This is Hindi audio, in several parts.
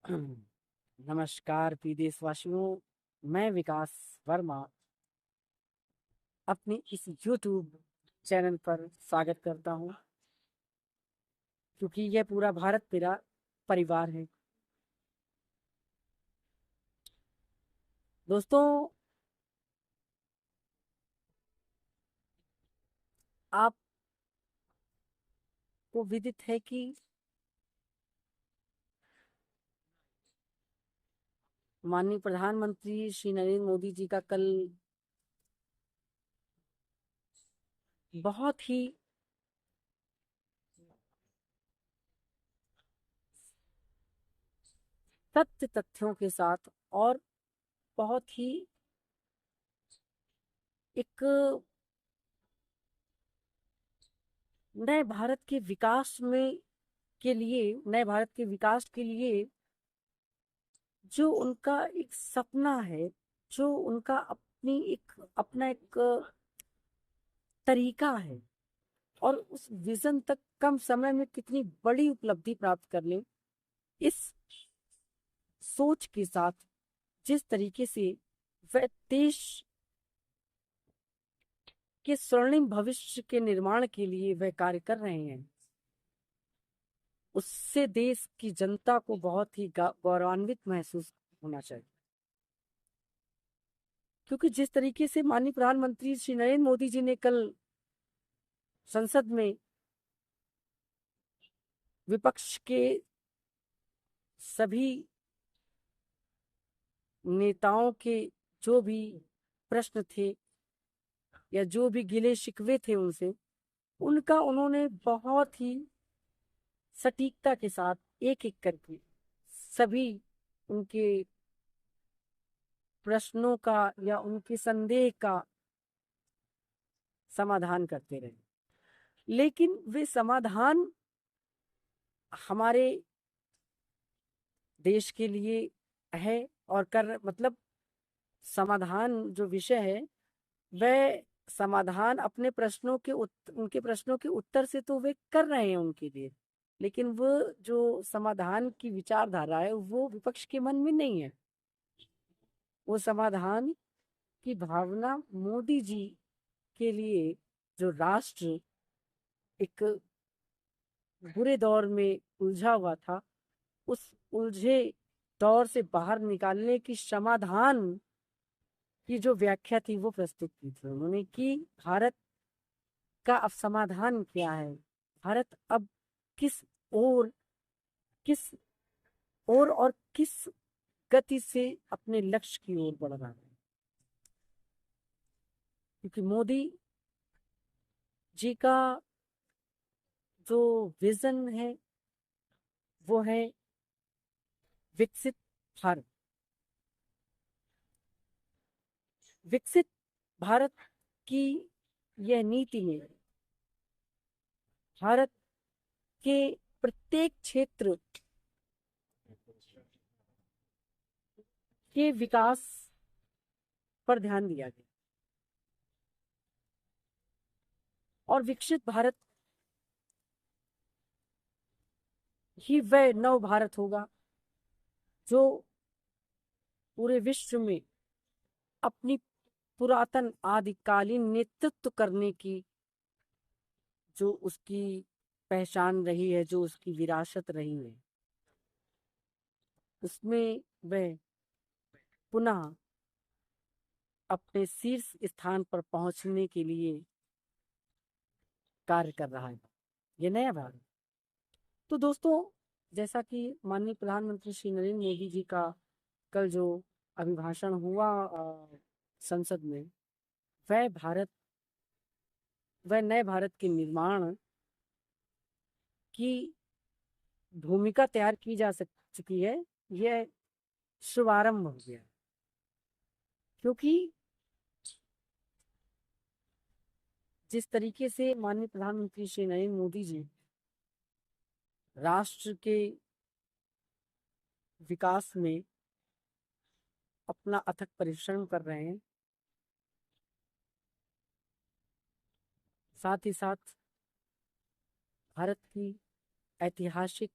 नमस्कार प्रिय देशवासियों। मैं विकास वर्मा अपने इस YouTube चैनल पर स्वागत करता हूं, क्योंकि यह पूरा भारत मेरा परिवार है। दोस्तों, आपको विदित है कि माननीय प्रधानमंत्री श्री नरेंद्र मोदी जी का कल बहुत ही सत्य तथ्यों के साथ और बहुत ही एक नए भारत के विकास में के लिए नए भारत के विकास के लिए जो उनका एक सपना है, जो उनका अपना एक तरीका है, और उस विजन तक कम समय में कितनी बड़ी उपलब्धि प्राप्त कर ले, इस सोच के साथ जिस तरीके से वह देश के स्वर्णिम भविष्य के निर्माण के लिए वह कार्य कर रहे हैं, उससे देश की जनता को बहुत ही गौरवान्वित महसूस होना चाहिए। क्योंकि जिस तरीके से माननीय प्रधानमंत्री श्री नरेंद्र मोदी जी ने कल संसद में विपक्ष के सभी नेताओं के जो भी प्रश्न थे या जो भी गिले शिकवे थे उनसे, उनका उन्होंने बहुत ही सटीकता के साथ एक एक करके सभी उनके प्रश्नों का या उनके संदेह का समाधान करते रहे। लेकिन वे समाधान हमारे देश के लिए है, और समाधान जो विषय है, वह समाधान अपने उनके प्रश्नों के उत्तर से तो वे कर रहे हैं उनके लिए, लेकिन वो जो समाधान की विचारधारा है वो विपक्ष के मन में नहीं है। वो समाधान की भावना मोदी जी के लिए, जो राष्ट्र एक बुरे दौर में उलझा हुआ था, उस उलझे दौर से बाहर निकालने की समाधान की जो व्याख्या थी वो प्रस्तुत की थी उन्होंने, कि भारत का अब समाधान क्या है, भारत अब किस ओर किस ओर और किस गति से अपने लक्ष्य की ओर बढ़ रहा है। क्योंकि मोदी जी का जो विजन है वो है विकसित भारत। विकसित भारत की यह नीति में भारत के प्रत्येक क्षेत्र के विकास पर ध्यान दिया गया, और विकसित भारत ही वह नव भारत होगा जो पूरे विश्व में अपनी पुरातन आदिकालीन नेतृत्व करने की जो उसकी पहचान रही है, जो उसकी विरासत रही है, उसमें वह पुनः अपने शीर्ष स्थान पर पहुंचने के लिए कार्य कर रहा है, ये नया भारत। तो दोस्तों, जैसा कि माननीय प्रधानमंत्री श्री नरेंद्र मोदी जी का कल जो अभिभाषण हुआ संसद में, वह भारत वह नए भारत के निर्माण की भूमिका तैयार की जा चुकी है, यह शुभारंभ हो गया। क्योंकि जिस तरीके से माननीय प्रधानमंत्री श्री नरेंद्र मोदी जी राष्ट्र के विकास में अपना अथक परिश्रम कर रहे हैं, साथ ही साथ भारत की ऐतिहासिक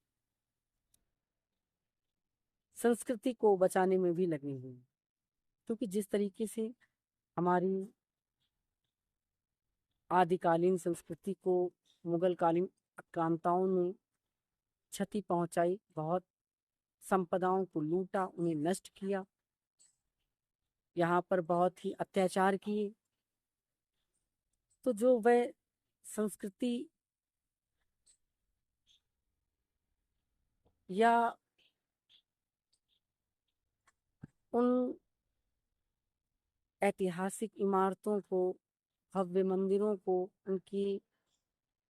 संस्कृति को बचाने में भी लगे हुए हैं। क्योंकि जिस तरीके से हमारी आदिकालीन संस्कृति को मुगलकालीन आक्रांताओं ने क्षति पहुंचाई, बहुत संपदाओं को लूटा, उन्हें नष्ट किया, यहाँ पर बहुत ही अत्याचार किए, तो जो वह संस्कृति या उन ऐतिहासिक इमारतों को, भव्य मंदिरों को,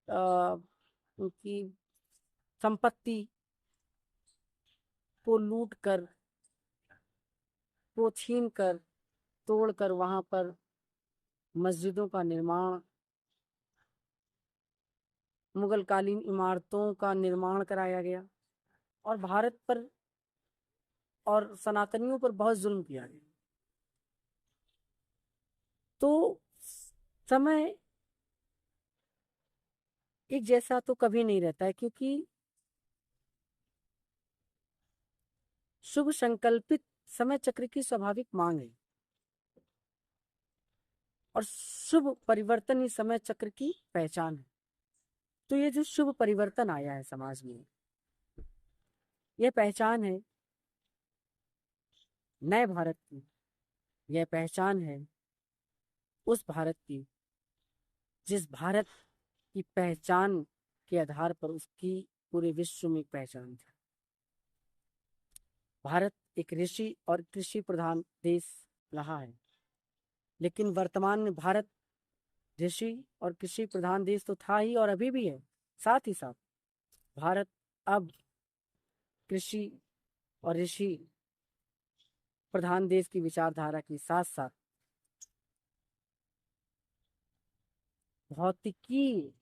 अ, उनकी संपत्ति को लूट कर, को छीन कर, तोड़ कर वहां पर मस्जिदों का निर्माण, मुगलकालीन इमारतों का निर्माण कराया गया और भारत पर और सनातनियों पर बहुत जुल्म किया गया। तो समय एक जैसा तो कभी नहीं रहता है, क्योंकि शुभ संकल्पित समय चक्र की स्वाभाविक मांग है और शुभ परिवर्तन ही समय चक्र की पहचान है। तो ये जो शुभ परिवर्तन आया है समाज में, यह पहचान है नए भारत की, यह पहचान है उस भारत की जिस भारत की पहचान के आधार पर उसकी पूरे विश्व में पहचान थी। भारत एक ऋषि और कृषि प्रधान देश रहा है, लेकिन वर्तमान में भारत ऋषि और कृषि प्रधान देश तो था ही और अभी भी है। साथ ही साथ भारत अब कृषि और ऋषि प्रधान देश की विचारधारा के साथ साथ भौतिकी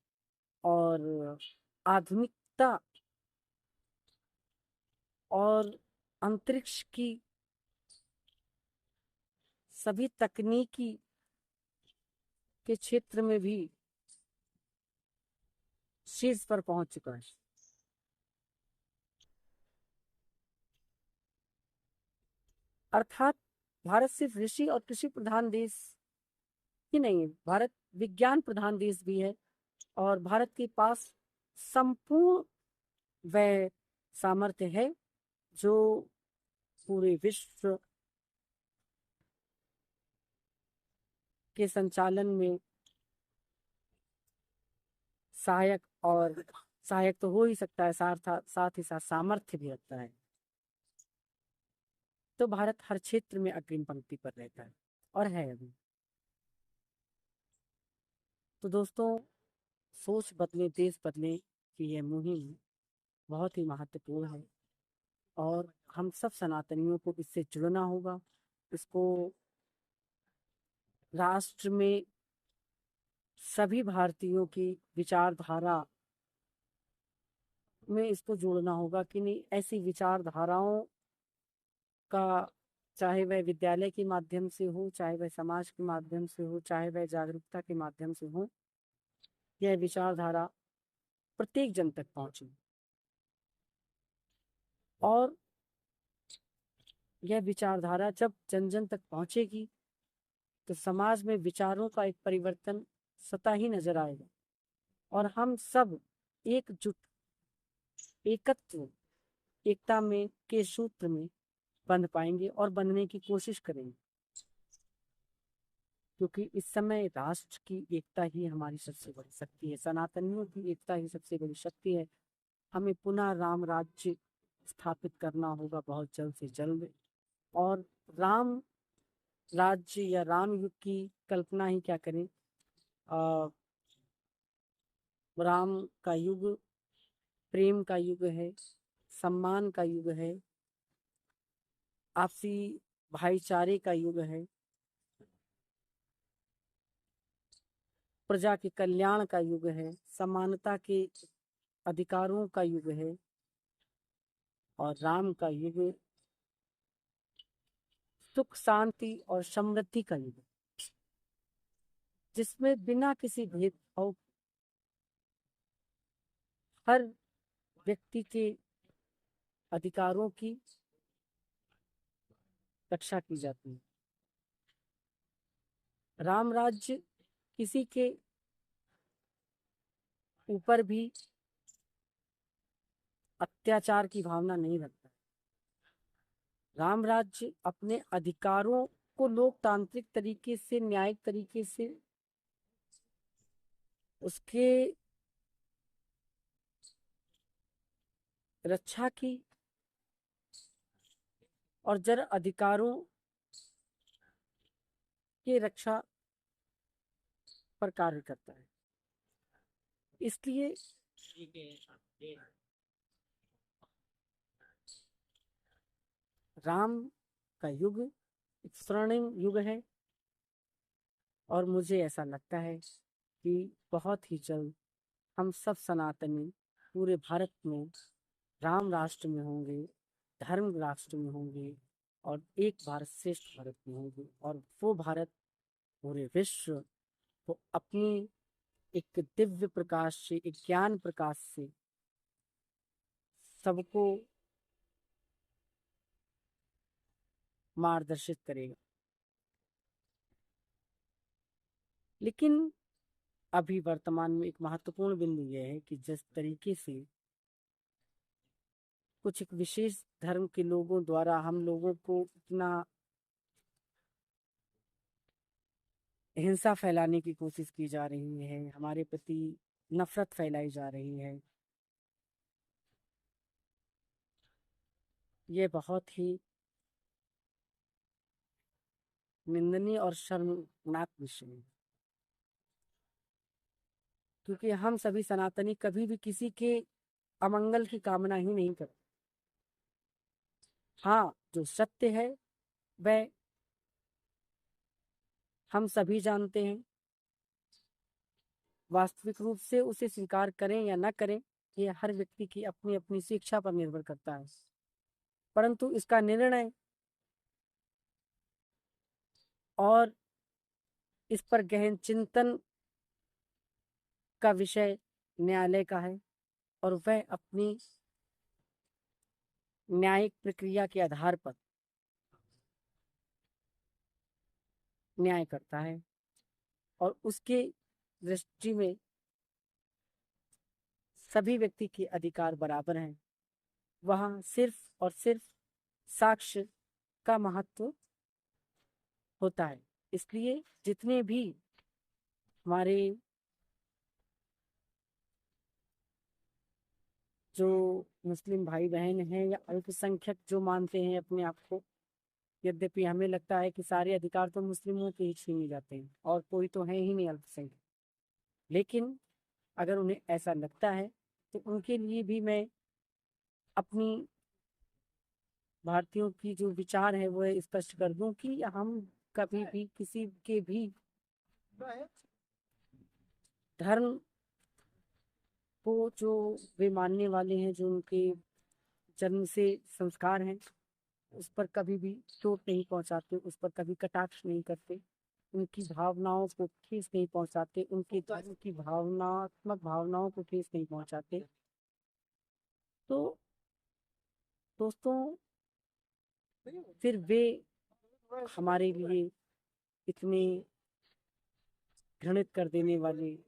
और आधुनिकता और अंतरिक्ष की सभी तकनीकी के क्षेत्र में भी शीर्ष पर पहुंच चुका है। अर्थात भारत सिर्फ ऋषि और कृषि प्रधान देश ही नहीं है, भारत विज्ञान प्रधान देश भी है और भारत के पास संपूर्ण वह सामर्थ्य है जो पूरे विश्व के संचालन में सहायक तो हो ही सकता है, साथ ही साथ सामर्थ्य भी रखता है। तो भारत हर क्षेत्र में अग्रिम पंक्ति पर रहता है और है अभी। तो दोस्तों, सोच बदले देश बदले की यह मुहिम बहुत ही महत्वपूर्ण है और हम सब सनातनियों को इससे जुड़ना होगा। इसको राष्ट्र में सभी भारतीयों की विचारधारा में इसको जोड़ना होगा कि नहीं, ऐसी विचारधाराओं का, चाहे वह विद्यालय के माध्यम से हो, चाहे वह समाज के माध्यम से हो, चाहे वह जागरूकता के माध्यम से हो, यह विचारधारा प्रत्येक जन तक पहुंचे और यह विचारधारा जब जन जन तक पहुंचेगी तो समाज में विचारों का एक परिवर्तन स्वतः ही नजर आएगा और हम सब एकजुट, एकत्व, एकता में के सूत्र में बंध पाएंगे और बंधने की कोशिश करेंगे, क्योंकि इस समय राष्ट्र की एकता ही हमारी सबसे बड़ी शक्ति है, सनातनियों की एकता ही सबसे बड़ी शक्ति है। हमें पुनः राम राज्य स्थापित करना होगा बहुत जल्द से जल्द और राम राज्य या राम युग की कल्पना ही क्या करें। राम का युग प्रेम का युग है, सम्मान का युग है, आपसी भाईचारे का युग है, प्रजा के कल्याण का युग है, समानता के अधिकारों का युग है और राम का युग सुख शांति और समृद्धि का युग, जिसमें बिना किसी भेदभाव हर व्यक्ति के अधिकारों की रक्षा की जाती है। राम राज्य किसी के ऊपर भी अत्याचार की भावना नहीं रखता। राम राज्य अपने अधिकारों को लोकतांत्रिक तरीके से, न्यायिक तरीके से उसके रक्षा की और जन अधिकारों की रक्षा पर कार्य करता है। इसलिए राम का युग एक स्वर्णिम युग है और मुझे ऐसा लगता है कि बहुत ही जल्द हम सब सनातनी पूरे भारत में राम राष्ट्र में होंगे, धर्म राष्ट्र में होंगे और एक भारत श्रेष्ठ भारत में होंगे, और वो भारत पूरे विश्व को अपनी एक दिव्य प्रकाश से, एक ज्ञान प्रकाश से सबको मार्गदर्शित करेगा। लेकिन अभी वर्तमान में एक महत्वपूर्ण बिंदु यह है कि जिस तरीके से कुछ एक विशेष धर्म के लोगों द्वारा हम लोगों को इतना हिंसा फैलाने की कोशिश की जा रही है, हमारे प्रति नफरत फैलाई जा रही है, ये बहुत ही निंदनीय और शर्मनाक विषय है। क्योंकि हम सभी सनातनी कभी भी किसी के अमंगल की कामना ही नहीं करते। हाँ, जो सत्य है वह हम सभी जानते हैं। वास्तविक रूप से उसे स्वीकार करें या न करें, ये हर व्यक्ति की अपनी अपनी शिक्षा पर निर्भर करता है। परंतु इसका निर्णय और इस पर गहन चिंतन का विषय न्यायालय का है और वह अपनी न्यायिक प्रक्रिया के आधार पर न्याय करता है और उसके दृष्टि में सभी व्यक्ति के अधिकार बराबर हैं। वहाँ सिर्फ और सिर्फ साक्ष्य का महत्व होता है। इसलिए जितने भी हमारे जो मुस्लिम भाई बहन हैं या अल्पसंख्यक जो मानते हैं अपने आप को, यद्यपि हमें लगता है कि सारे अधिकार तो मुस्लिमों के ही छीने जाते हैं और कोई तो है ही नहीं अल्पसंख्यक, लेकिन अगर उन्हें ऐसा लगता है तो उनके लिए भी मैं अपनी भारतीयों की जो विचार है वो स्पष्ट कर दूं कि हम कभी भी किसी के भी धर्म को जो वे मानने वाले हैं, जो उनके जन्म से संस्कार हैं, उस पर कभी भी चोट नहीं पहुंचाते, उस पर कभी कटाक्ष नहीं करते, उनकी भावनाओं को ठेस नहीं पहुंचाते, उनके धर्म की भावनात्मक भावनाओं को ठेस नहीं पहुंचाते। तो दोस्तों, फिर वे हमारे लिए इतने घृणित कर देने वाले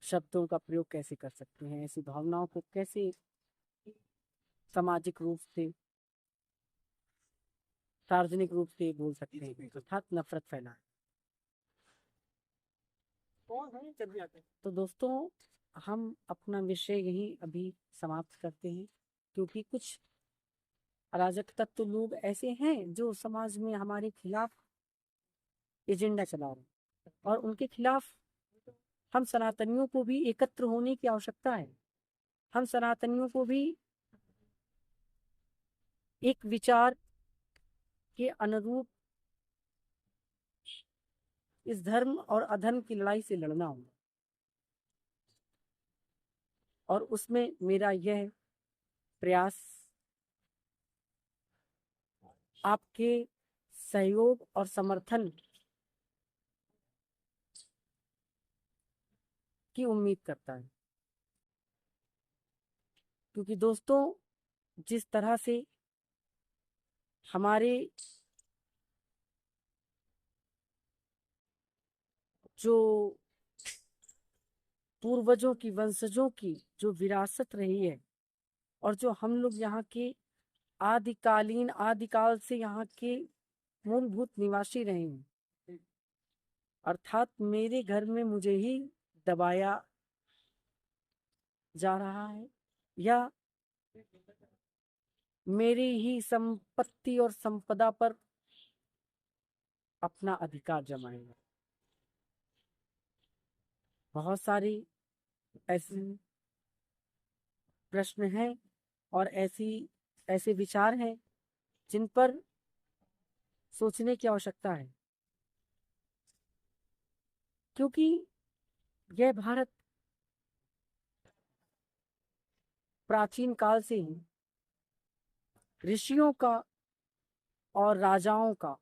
शब्दों का प्रयोग कैसे कर सकते हैं? ऐसी भावनाओं को कैसे सामाजिक रूप से, सार्वजनिक रूप से बोल सकते हैं? अर्थात नफरत फैलाए। तो दोस्तों, हम अपना विषय यही अभी समाप्त करते हैं, क्योंकि कुछ अराजक तत्व लोग ऐसे हैं जो समाज में हमारे खिलाफ एजेंडा चला रहे हैं और उनके खिलाफ हम सनातनियों को भी एकत्र होने की आवश्यकता है। हम सनातनियों को भी एक विचार के अनुरूप इस धर्म और अधर्म की लड़ाई से लड़ना होगा, और उसमें मेरा यह प्रयास आपके सहयोग और समर्थन की उम्मीद करता है। क्योंकि दोस्तों, जिस तरह से हमारे जो पूर्वजों की, वंशजों की जो विरासत रही है, और जो हम लोग यहाँ के आदिकाल से यहाँ के मूलभूत निवासी रहे हैं, अर्थात मेरे घर में मुझे ही दबाया जा रहा है, या मेरी ही संपत्ति और संपदा पर अपना अधिकार जमाएगा। बहुत सारी ऐसी प्रश्न हैं और ऐसे विचार हैं जिन पर सोचने की आवश्यकता है, क्योंकि यह भारत प्राचीन काल से ही ऋषियों का और राजाओं का,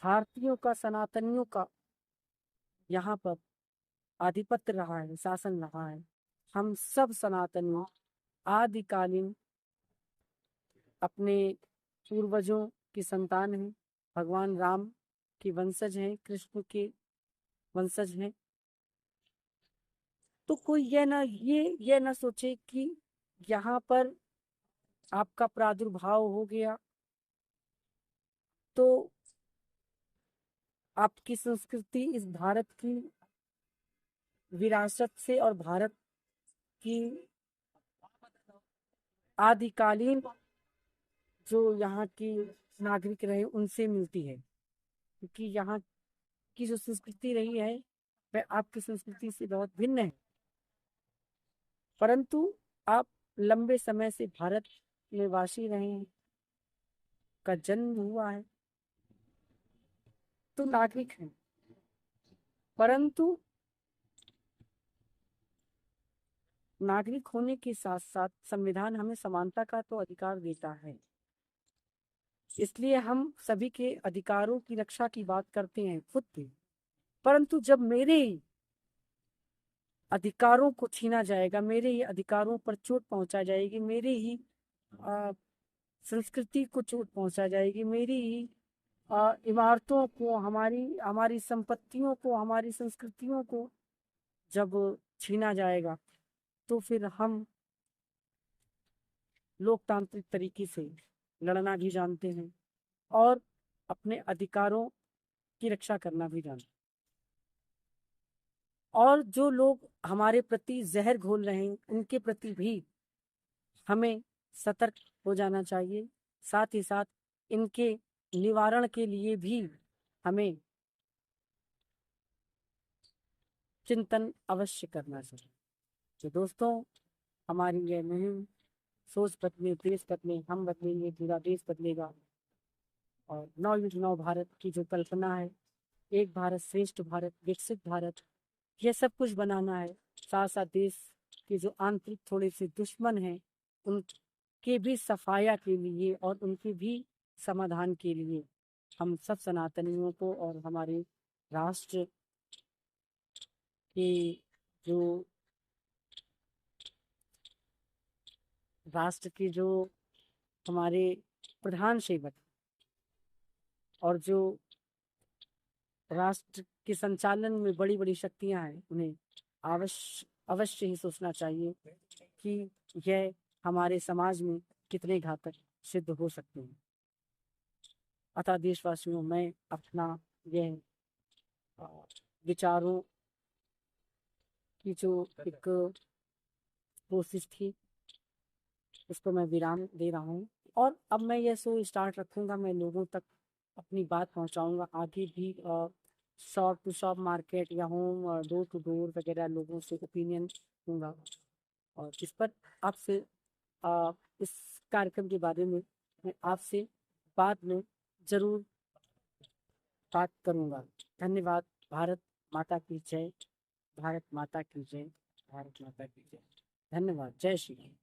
भारतीयों का, सनातनियों का यहाँ पर आधिपत्य रहा है, शासन रहा है। हम सब सनातनी आदिकालीन अपने पूर्वजों की संतान हैं, भगवान राम के वंशज हैं, कृष्ण के वंशज हैं। तो कोई ये ना सोचे कि यहाँ पर आपका प्रादुर्भाव हो गया तो आपकी संस्कृति इस भारत की विरासत से और भारत की आदिकालीन जो यहाँ की नागरिक रहे उनसे मिलती है, क्योंकि यहाँ की जो संस्कृति रही है वह आपकी संस्कृति से बहुत भिन्न है। परंतु आप लंबे समय से भारत में वासी रहे हैं, का जन्म हुआ है, तो नागरिक हैं। परंतु नागरिक होने के साथ साथ संविधान हमें समानता का तो अधिकार देता है, इसलिए हम सभी के अधिकारों की रक्षा की बात करते हैं खुद भी। परंतु जब मेरे अधिकारों को छीना जाएगा, मेरे ही अधिकारों पर चोट पहुंचा जाएगी, मेरे ही संस्कृति को चोट पहुंचा जाएगी, मेरी ही इमारतों को, हमारी हमारी संपत्तियों को, हमारी संस्कृतियों को जब छीना जाएगा, तो फिर हम लोकतांत्रिक तरीके से लड़ना भी जानते हैं और अपने अधिकारों की रक्षा करना भी जानते हैं। और जो लोग हमारे प्रति जहर घोल रहे हैं उनके प्रति भी हमें सतर्क हो जाना चाहिए। साथ ही साथ इनके निवारण के लिए भी हमें चिंतन अवश्य करना चाहिए। तो दोस्तों, हमारी यह मुहिम सोच बदले देश बदले, हम बदलेंगे पूरा देश बदलेगा, और नवयुग नव भारत की जो कल्पना है, एक भारत श्रेष्ठ भारत, विकसित भारत, यह सब कुछ बनाना है। साथ साथ देश के जो आंतरिक थोड़े से दुश्मन हैं उनके भी सफाया के लिए और उनके भी समाधान के लिए हम सब सनातनियों को और हमारे राष्ट्र के जो हमारे प्रधान सेवक और जो राष्ट्र के संचालन में बड़ी बड़ी शक्तियां हैं, उन्हें अवश्य ही सोचना चाहिए कि यह हमारे समाज में कितने घातक सिद्ध हो सकते हैं। अतः देशवासियों, मैं अपना यह विचारों की जो एक कोशिश थी उसको मैं विराम दे रहा हूँ, और अब मैं यह शो स्टार्ट रखूँगा, मैं लोगों तक अपनी बात पहुँचाऊँगा आगे भी। शॉप टू शॉप मार्केट या होम और डोर टू डोर वगैरह लोगों से ओपिनियन दूंगा, और इस पर आपसे इस कार्यक्रम के बारे में मैं आपसे बाद में जरूर बात करूँगा। धन्यवाद। भारत माता की जय, भारत माता की जय, भारत माता की जय। धन्यवाद। जय श्री राम।